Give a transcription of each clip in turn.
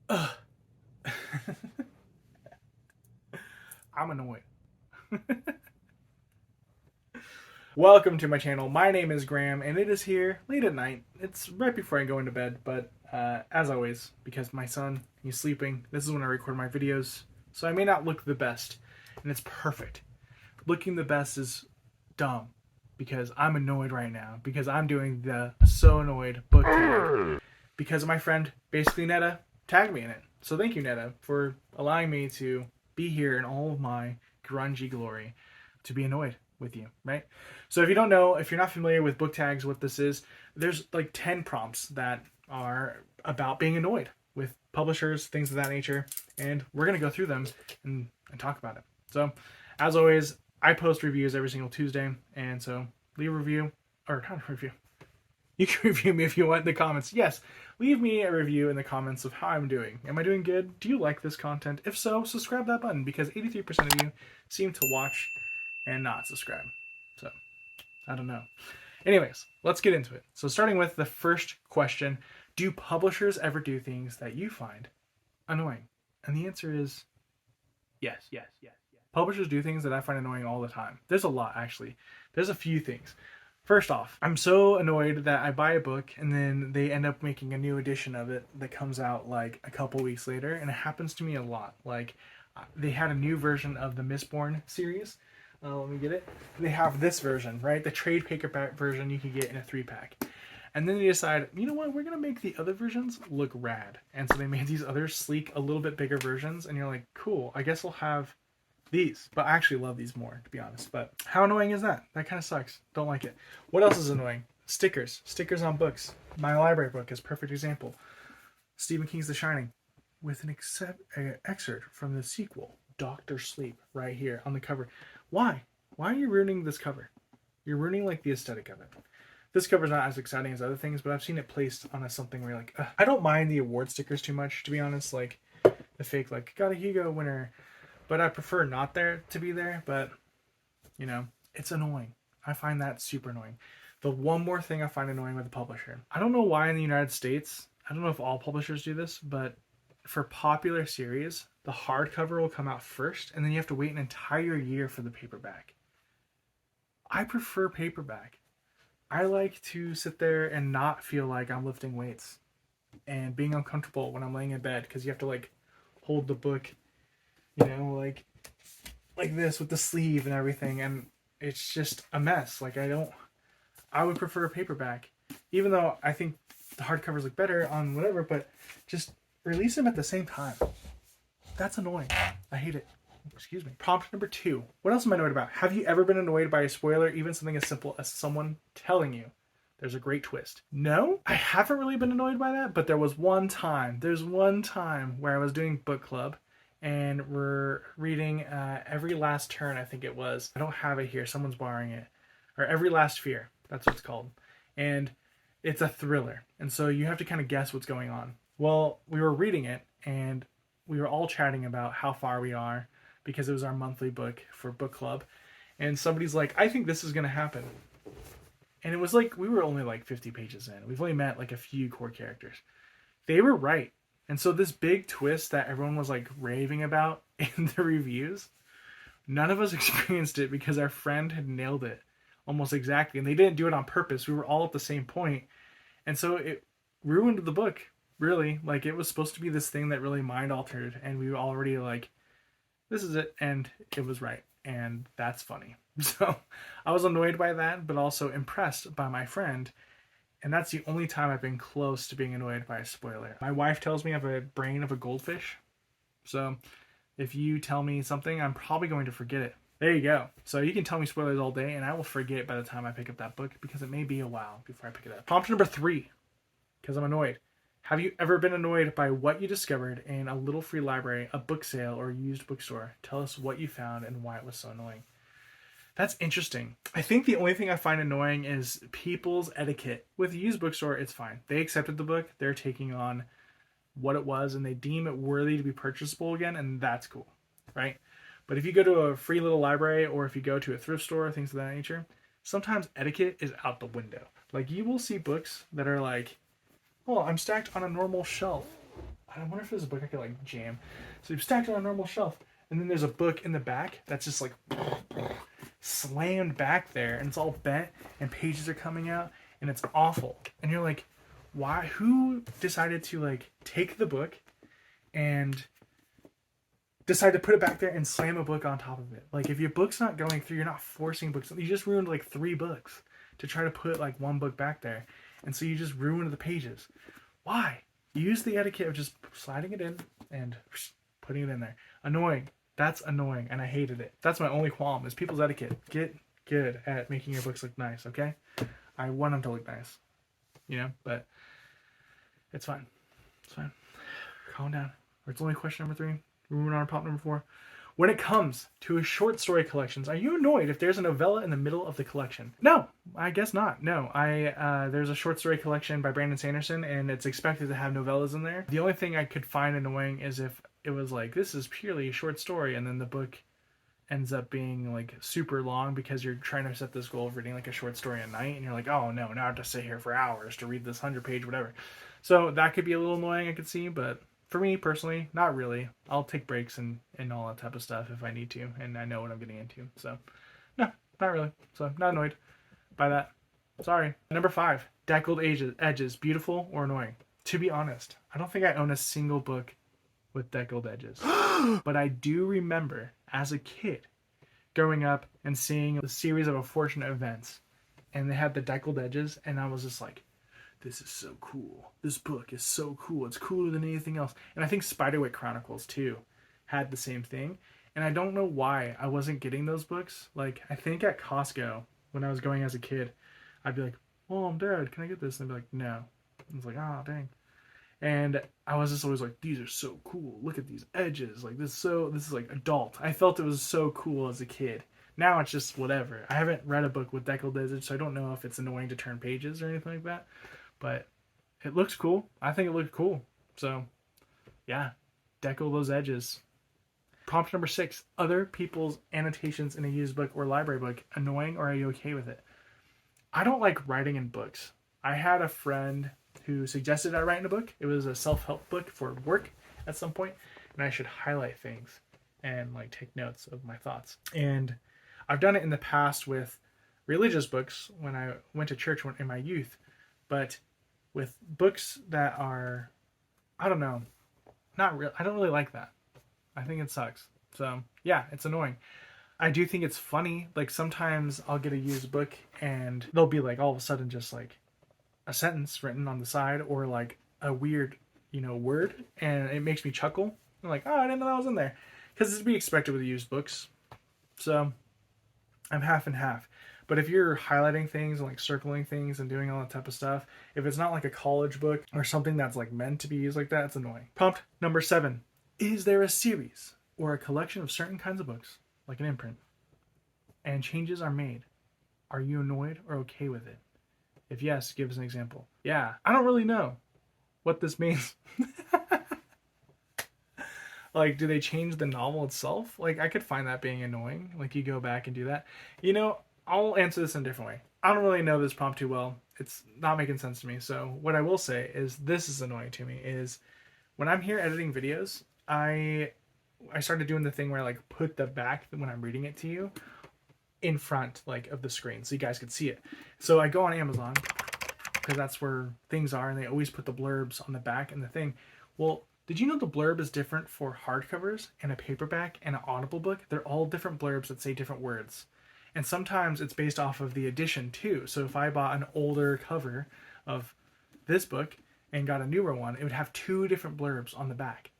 Ugh. I'm annoyed. Welcome to my channel. My name is Graham, and it is here late at night. It's right before I go into bed, but as always, because my son, he's sleeping, this is when I record my videos, so I may not look the best, and it's perfect. Looking the best is dumb, because I'm annoyed right now, because I'm doing the So Annoyed Book Tag, because my friend, basically Netta, tagged me in it. So thank you, Netta, for allowing me to be here in all of my grungy glory, to be annoyed with you, right? So if you don't know, if you're not familiar with book tags, what this is, there's like 10 prompts that are about being annoyed with publishers, things of that nature, and we're going to go through them and talk about it. So as always, I post reviews every single Tuesday, and so leave a review, or not a review. You can review me if you want in the comments. Yes, leave me a review in the comments of how I'm doing. Am I doing good? Do you like this content? If so, subscribe that button, because 83% of you seem to watch and not subscribe. So, I don't know. Anyways, let's get into it. So starting with the first question, do publishers ever do things that you find annoying? And the answer is yes. Publishers do things that I find annoying all the time. There's a lot, actually. There's a few things. First off, I'm so annoyed that I buy a book and then they end up making a new edition of it that comes out like a couple weeks later, and it happens to me a lot. Like, they had a new version of the Mistborn series. Let me get it. They have this version, right? The trade paperback version you can get in a 3-pack. And then they decide, you know what, we're going to make the other versions look rad. And so they made these other sleek, a little bit bigger versions. And you're like, cool, I guess I'll have these. But I actually love these more, to be honest. But how annoying is that? That kind of sucks. Don't like it. What else is annoying? Stickers. Stickers on books. My library book is a perfect example. Stephen King's The Shining, with an excerpt from the sequel, Doctor Sleep, right here on the cover. Why? Why are you ruining this cover? You're ruining like the aesthetic of it. This cover's not as exciting as other things, but I've seen it placed on a something where you're like, ugh. I don't mind the award stickers too much, to be honest. Like the fake, like, got a Hugo winner, but I prefer not there to be there. But you know, it's annoying. I find that super annoying. The one more thing I find annoying with the publisher, I don't know why in the United States, I don't know if all publishers do this, but for popular series, the hardcover will come out first, and then you have to wait an entire year for the paperback. I prefer paperback. I like to sit there and not feel like I'm lifting weights and being uncomfortable when I'm laying in bed, because you have to like hold the book, you know, like this with the sleeve and everything, and it's just a mess. Like I would prefer a paperback, even though I think the hardcovers look better on whatever, but just release them at the same time. That's annoying. I hate it. Excuse me. Prompt number 2. What else am I annoyed about? Have you ever been annoyed by a spoiler, even something as simple as someone telling you there's a great twist? No, I haven't really been annoyed by that, but there's one time where I was doing book club and we're reading Every Last Turn, I think it was. I don't have it here. Someone's borrowing it. Or Every Last Fear. That's what it's called. And it's a thriller. And so you have to kind of guess what's going on. Well, we were reading it and we were all chatting about how far we are, because it was our monthly book for book club. And somebody's like, I think this is going to happen. And it was like, we were only like 50 pages in. We've only met like a few core characters. They were right. And so this big twist that everyone was like raving about in the reviews, none of us experienced it because our friend had nailed it almost exactly. And they didn't do it on purpose. We were all at the same point. And so it ruined the book, really. Like, it was supposed to be this thing that really mind altered. And we were already like, this is it, and it was right, and that's funny. So I was annoyed by that, but also impressed by my friend, and that's the only time I've been close to being annoyed by a spoiler. My wife tells me I have a brain of a goldfish, so if you tell me something, I'm probably going to forget it. There you go. So you can tell me spoilers all day, and I will forget it by the time I pick up that book, because it may be a while before I pick it up. Prompt number 3, because I'm annoyed. Have you ever been annoyed by what you discovered in a little free library, a book sale, or a used bookstore? Tell us what you found and why it was so annoying. That's interesting. I think the only thing I find annoying is people's etiquette. With a used bookstore, it's fine. They accepted the book. They're taking on what it was, and they deem it worthy to be purchasable again, and that's cool, right? But if you go to a free little library, or if you go to a thrift store, things of that nature, sometimes etiquette is out the window. Like, you will see books that are like, oh, I'm stacked on a normal shelf. I wonder if there's a book I could like jam. So you've stacked it on a normal shelf, and then there's a book in the back that's just like slammed back there, and it's all bent, and pages are coming out, and it's awful. And you're like, why? Who decided to like take the book and decide to put it back there and slam a book on top of it? Like, if your book's not going through, you're not forcing books. You just ruined like 3 books to try to put like 1 book back there, and so you just ruined the pages. Why? Use the etiquette of just sliding it in and putting it in there. Annoying. That's annoying, and I hated it. That's my only qualm, is people's etiquette. Get good at making your books look nice, okay? I want them to look nice, you know, but it's fine. It's fine. Calm down. It's only question number 3. We're moving on to pop number 4. When it comes to short story collections, are you annoyed if there's a novella in the middle of the collection? No, I guess not. No, there's a short story collection by Brandon Sanderson, and it's expected to have novellas in there. The only thing I could find annoying is if it was like, this is purely a short story, and then the book ends up being like super long because you're trying to set this goal of reading like a short story a night, and you're like, oh no, now I have to sit here for hours to read this 100-page whatever. So that could be a little annoying, I could see, but for me personally, not really. I'll take breaks and all that type of stuff if I need to, and I know what I'm getting into. So no, not really. So not annoyed by that. Sorry. Number 5, Deckled edges, beautiful or annoying? To be honest, I don't think I own a single book with deckled edges. But I do remember as a kid growing up and seeing the series of unfortunate events, and they had the deckled edges, and I was just like, this is so cool. This book is so cool. It's cooler than anything else. And I think Spiderwick Chronicles too had the same thing. And I don't know why I wasn't getting those books. Like, I think at Costco when I was going as a kid, I'd be like, Mom, Dad, can I get this? And they'd be like, no. I was like, oh, dang. And I was just always like, these are so cool. Look at these edges. Like, this is like adult. I felt it was so cool as a kid. Now it's just whatever. I haven't read a book with deckled edges, so I don't know if it's annoying to turn pages or anything like that. But it looks cool. I think it looked cool. So, yeah. Deckle those edges. Prompt number 6. Other people's annotations in a used book or library book. Annoying, or are you okay with it? I don't like writing in books. I had a friend who suggested I write in a book. It was a self-help book for work at some point, and I should highlight things and like take notes of my thoughts. And I've done it in the past with religious books when I went to church in my youth, but with books that are, I don't know, not real. I don't really like that. I think it sucks. So yeah, it's annoying. I do think it's funny. Like, sometimes I'll get a used book and there'll be like all of a sudden just like a sentence written on the side, or like a weird, word, and it makes me chuckle. I'm like, oh, I didn't know that was in there, because it's to be expected with used books. So I'm half and half. But if you're highlighting things and like circling things and doing all that type of stuff, if it's not like a college book or something that's like meant to be used like that, it's annoying. Prompt number 7. Is there a series or a collection of certain kinds of books, like an imprint, and changes are made? Are you annoyed or okay with it? If yes, give us an example. Yeah, I don't really know what this means. Like, do they change the novel itself? Like, I could find that being annoying. Like, you go back and do that. I'll answer this in a different way. I don't really know this prompt too well. It's not making sense to me. So what I will say is, this is annoying to me, is when I'm here editing videos, I started doing the thing where I like put the back when I'm reading it to you in front like of the screen so you guys could see it. So I go on Amazon because that's where things are, and they always put the blurbs on the back and the thing. Well, did you know the blurb is different for hardcovers and a paperback and an Audible book? They're all different blurbs that say different words. And sometimes it's based off of the edition too. So if I bought an older cover of this book and got a newer one, it would have 2 different blurbs on the back.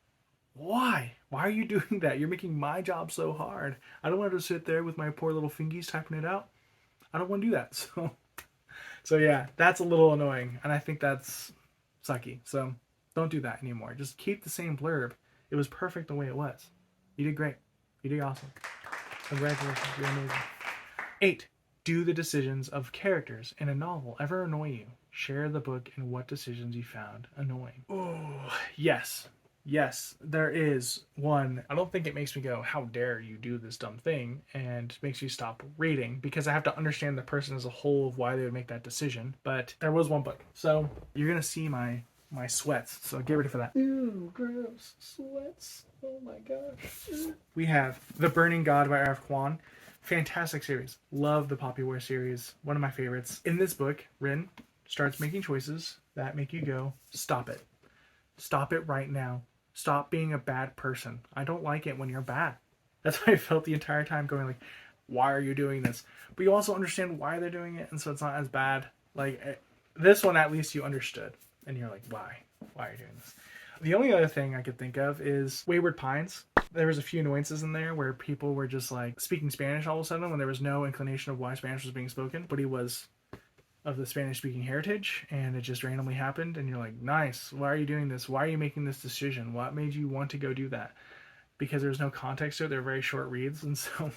Why? Why are you doing that? You're making my job so hard. I don't want to sit there with my poor little fingies typing it out. I don't want to do that. So yeah, that's a little annoying. And I think that's sucky. So don't do that anymore. Just keep the same blurb. It was perfect the way it was. You did great. You did awesome. Congratulations. You're amazing. 8. Do the decisions of characters in a novel ever annoy you? Share the book and what decisions you found annoying. Oh, yes. Yes, there is one. I don't think it makes me go, how dare you do this dumb thing, and makes you stop reading, because I have to understand the person as a whole of why they would make that decision. But there was one book. So you're going to see my my sweats. So get ready for that. Ooh, gross. Sweats. Oh my gosh. We have The Burning God by R.F. Kuang. Fantastic series. Love the Poppy War series. One of my favorites. In this book, Rin starts making choices that make you go, stop it. Stop it right now. Stop being a bad person. I don't like it when you're bad. That's how I felt the entire time, going like, why are you doing this? But you also understand why they're doing it, and so it's not as bad. Like, this one, at least you understood. And you're like, why? Why are you doing this? The only other thing I could think of is Wayward Pines. There was a few annoyances in there where people were just like speaking Spanish all of a sudden when there was no inclination of why Spanish was being spoken, but he was of the Spanish speaking heritage, and it just randomly happened, and you're like, nice, why are you doing this? Why are you making this decision? What made you want to go do that? Because there's no context to it. They're very short reads, and so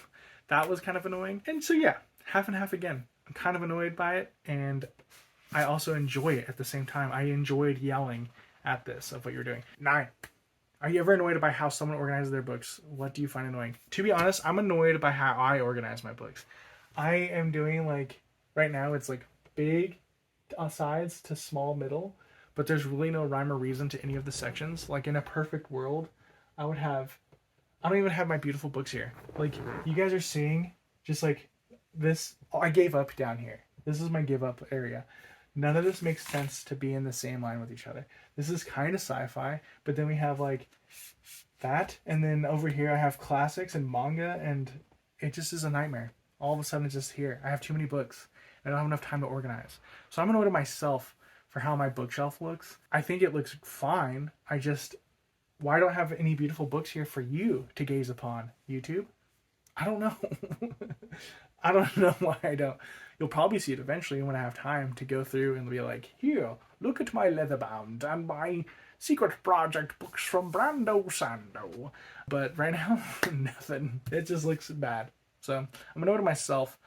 that was kind of annoying. And so yeah, half and half again. I'm kind of annoyed by it, and I also enjoy it at the same time. I enjoyed yelling at this of what you're doing. 9. Are you ever annoyed by how someone organizes their books? What do you find annoying? To be honest, I'm annoyed by how I organize my books. I am doing like, right now it's like big sides to small middle, but there's really no rhyme or reason to any of the sections. Like in a perfect world, I don't even have my beautiful books here. Like you guys are seeing just like this. Oh, I gave up down here. This is my give up area. None of this makes sense to be in the same line with each other. This is kind of sci-fi, but then we have like that, and then over here I have classics and manga, and it just is a nightmare. All of a sudden it's just here. I have too many books. I don't have enough time to organize. So I'm annoyed at myself for how my bookshelf looks. I think it looks fine. Why don't I have any beautiful books here for you to gaze upon, YouTube? I don't know. I don't know why I don't. You'll probably see it eventually when I have time to go through and be like, here, look at my leatherbound and my secret project books from Brando Sando. But right now, nothing. It just looks bad. So I'm annoyed at myself.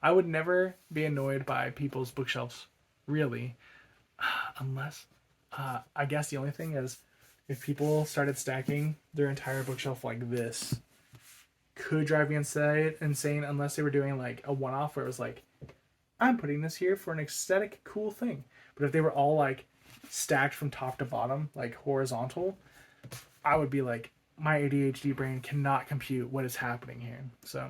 I would never be annoyed by people's bookshelves, really. Unless, I guess the only thing is if people started stacking their entire bookshelf like this. Could drive me insane unless they were doing like a one-off where it was like, I'm putting this here for an aesthetic cool thing. But if they were all like stacked from top to bottom, like horizontal, I would be like, my ADHD brain cannot compute what is happening here. So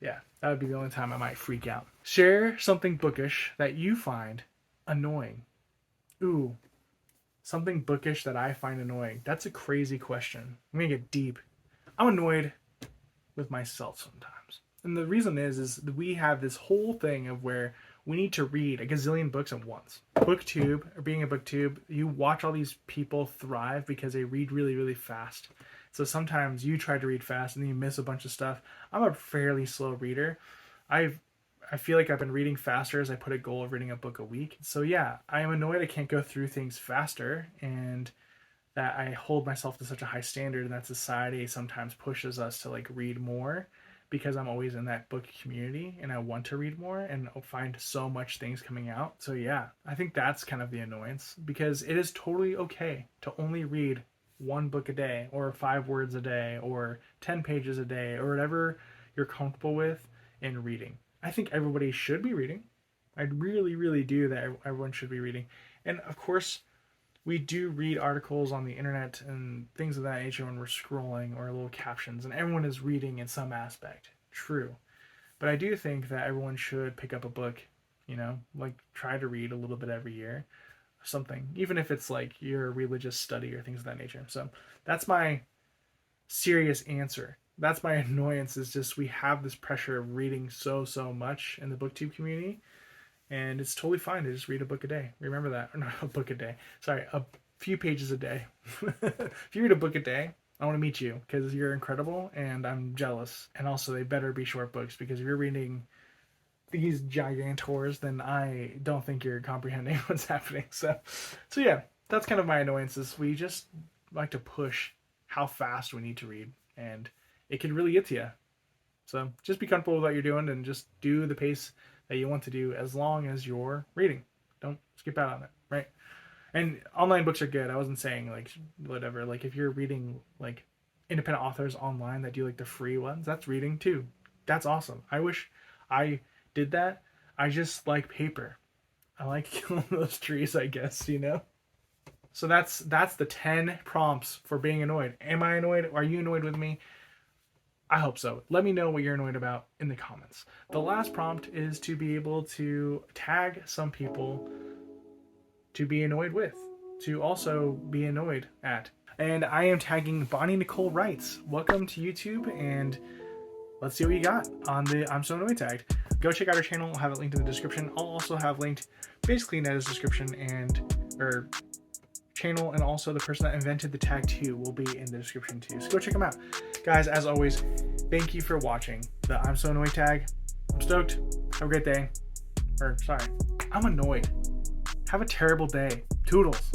yeah, that would be the only time I might freak out. Share something bookish that you find annoying. Ooh, something bookish that I find annoying. That's a crazy question. I'm gonna get deep. I'm annoyed with myself sometimes. And the reason is we have this whole thing of where we need to read a gazillion books at once. Booktube, or being a booktube, you watch all these people thrive because they read really, really fast. So sometimes you try to read fast and then you miss a bunch of stuff. I'm a fairly slow reader. I feel like I've been reading faster as I put a goal of reading a book a week. So yeah, I am annoyed I can't go through things faster, and that I hold myself to such a high standard, and that society sometimes pushes us to like read more because I'm always in that book community and I want to read more and find so much things coming out. So yeah, I think that's kind of the annoyance, because it is totally okay to only read one book a day or 5 words a day or 10 pages a day or whatever you're comfortable with in reading. I think everybody should be reading. I really, really do that everyone should be reading. And of course, we do read articles on the internet and things of that nature when we're scrolling, or little captions, and everyone is reading in some aspect. True. But I do think that everyone should pick up a book, like try to read a little bit every year, something, even if it's like your religious study or things of that nature. So that's my serious answer. That's my annoyance, is just we have this pressure of reading so much in the booktube community. And it's totally fine to just read a book a day. Remember that. Or not a book a day. Sorry, a few pages a day. If you read a book a day, I want to meet you, because you're incredible and I'm jealous. And also, they better be short books, because if you're reading these gigantors, then I don't think you're comprehending what's happening. So yeah, that's kind of my annoyances. We just like to push how fast we need to read, and it can really get to you. So just be comfortable with what you're doing and just do the pace that you want to do, as long as you're reading. Don't skip out on it, right? And online books are good. I wasn't saying like whatever. Like if you're reading like independent authors online that do like the free ones, that's reading too. That's awesome. I wish I did that. I just like paper. I like killing those trees, I guess, So that's the 10 prompts for being annoyed. Am I annoyed? Are you annoyed with me? I hope so. Let me know what you're annoyed about in the comments. The last prompt is to be able to tag some people to be annoyed with, to also be annoyed at. And I am tagging Bonnie Nicole Wrights. Welcome to YouTube, and let's see what you got on the I'm So Annoyed tag. Go check out her channel. I'll have it linked in the description. I'll also have linked basically Netta's description and her channel, and also the person that invented the tag too will be in the description too. So go check them out. Guys, as always, thank you for watching the I'm So Annoyed tag. I'm stoked. Have a great day. Or sorry, I'm annoyed. Have a terrible day. Toodles.